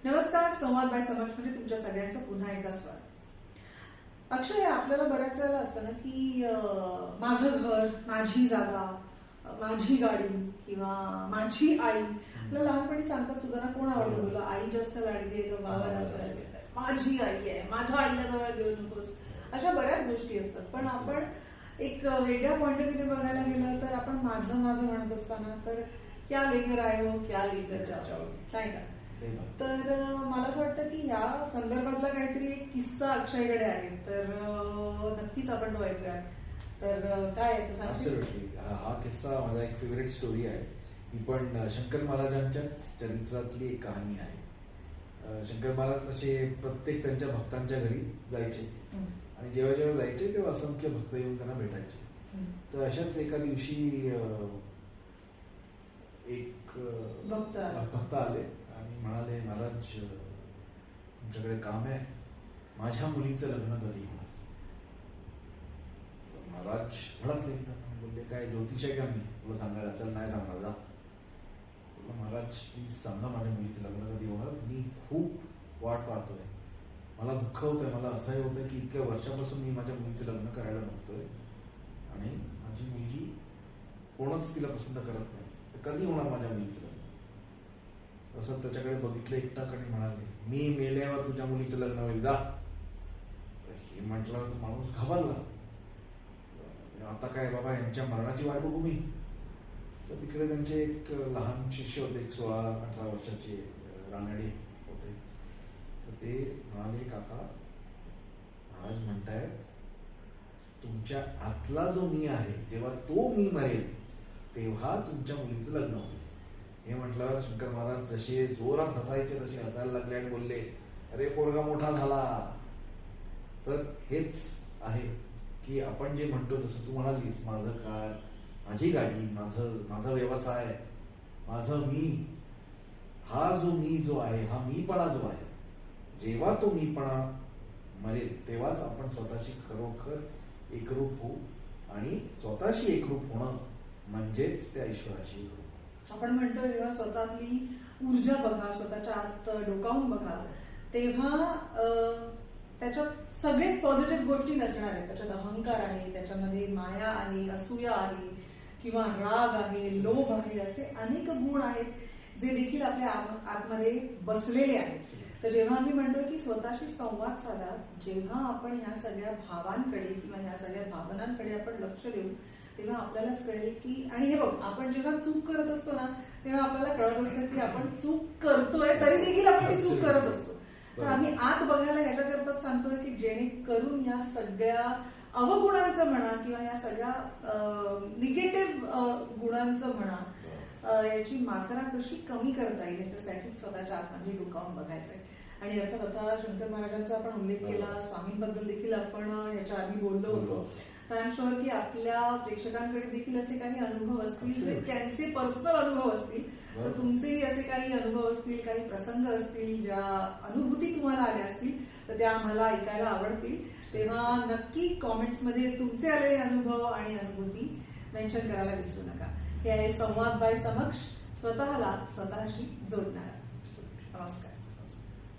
नमस्कार. संवाद बाय समक्षमध्ये तुमच्या सगळ्यांचं पुन्हा एकदा स्वागत. अक्षय, आपल्याला बऱ्याच वेळेला असतं ना की माझं घर, माझी जागा, माझी गाडी किंवा माझी आई. आपल्याला लहानपणी सांगतात सुद्धा ना, कोण आवडतं तुला, आई जास्त लाडकी आहे का बाबा जास्त लाडकी आहे, माझी आई आहे, माझ्या आईला जवळ घेऊ नकोस, अशा बऱ्याच गोष्टी असतात. पण आपण एक वेगळ्या पॉइंट ऑफ व्ह्यू बघायला गेलं तर आपण माझं माझं म्हणत असताना तर क्या लेकर आए हो, क्या लेकर जाओ, काय का. तर मला असं वाटतं की ह्या संदर्भातला काहीतरी एक किस्सा अक्षयकडे आहे, तर नक्कीच आपण तो ऐकूया. तर काय आहे ते सांगशील? हा किस्सा माझा एक फेवरेट स्टोरी आहे. ही पण शंकर महाराजांच्या चरित्रातली एक कहाणी आहे. शंकर महाराज तसे प्रत्येक त्यांच्या भक्तांच्या घरी जायचे आणि जेव्हा जेव्हा जायचे तेव्हा असंख्य भक्त येऊन त्यांना भेटायचे. तर अशाच एका दिवशी एक भक्त आले आणि म्हणाले, महाराज तुमच्याकडे काम आहे, माझ्या मुलीचं लग्न कधी होणार? महाराज भडकले, बोलले काय ज्योतिष आहे का मी तुला सांगायला? चल नाही सांगणार, जा. महाराज प्लीज सांगा माझ्या मुलीचं लग्न कधी होणार, मी खूप वाट पाहतोय, मला दुःख होतंय, मला असंही होतंय की इतक्या वर्षापासून मी माझ्या मुलीचं लग्न करायला बघतोय आणि माझी मुलगी कोणच तिला पसंत करत नाही, तर कधी होणार माझ्या मुलीचं लग्न? असं त्याच्याकडे बघितलं एकटाकडे, म्हणाले मी मेल्यावर तुझ्या मुलीचं लग्न होईल, जा. हे म्हटल्यावर तो माणूस घाबरला. आता काय बाबा, यांच्या मरणाची वाट बघू मी? तर तिकडे त्यांचे एक लहान शिष्य होते, एक 16-18 वर्षाचे रानडे होते. तर ते म्हणाले, काका महाराज म्हणतायत तुमच्या आतला जो मी आहे, जेव्हा तो मी मरेल तेव्हा तुमच्या मुलीचं लग्न होईल. हे म्हटलं शंकर महाराज जसे जोरात हसायचे तसे हसायला लागले आणि बोलले, अरे पोरगा मोठा झाला. तर हेच आहे की आपण जे म्हणतो, जसं तू म्हणालीस, माझं कार, माझी गाडी, माझा व्यवसाय, माझं मी, हा जो मी जो आहे, हा मीपणा जो आहे, जेव्हा तो मीपणा मरेल तेव्हाच आपण स्वतःशी खरोखर एकरूप होऊ आणि स्वतःशी एकरूप होणं म्हणजेच त्या ईश्वराशी एकरूप. आपण म्हणतो जेव्हा स्वतःतली ऊर्जा बघा, स्वतःच्या आत डोकावून बघा, तेव्हा त्याच्यात सगळेच पॉझिटिव्ह गोष्टी नसणार आहेत. त्याच्यात अहंकार आहे, त्याच्यामध्ये माया आहे, असूया आहे किंवा राग आहे, लोभ आहे, असे अनेक गुण आहेत जे देखील आपल्या आतमध्ये बसलेले आहेत. तर जेव्हा आम्ही म्हणतोय की स्वतःशी संवाद साधा, जेव्हा आपण ह्या सगळ्या भावांकडे किंवा ह्या सगळ्या भावनांकडे आपण लक्ष देऊ, तेव्हा आपल्यालाच कळेल की, आणि हे बघ, आपण जेव्हा चूक करत असतो ना, तेव्हा आपल्याला कळत असतं की आपण चूक करतोय, तरी देखील आपण ती चूक करत असतो. तर आम्ही आत बघायला ह्याच्याकरताच सांगतोय की जेणेकरून या सगळ्या अवगुणांचं म्हणा किंवा या सगळ्या निगेटिव्ह गुणांचं म्हणा, याची मात्रा कशी कमी करता येईल याच्यासाठी स्वतःच्या आतमध्ये डोकावून बघायचंय. आणि अर्थात आता शंकर महाराजांचा आपण उल्लेख केला, स्वामींबद्दल देखील आपण याच्या आधी बोललो होतो. तर आय एम शुअर की आपल्या प्रेक्षकांकडे देखील असे काही अनुभव असतील जे त्यांचे पर्सनल अनुभव असतील. तर तुमचेही असे काही अनुभव असतील, काही प्रसंग असतील, ज्या अनुभूती तुम्हाला आल्या असतील, तर त्या आम्हाला ऐकायला आवडतील. तेव्हा नक्की कॉमेंट्समध्ये तुमचे आलेले अनुभव आणि अनुभूती मेन्शन करायला विसरू नका. हे आहे संवाद बाय समक्ष, स्वतःला स्वतःशी जोडणारा. नमस्कार.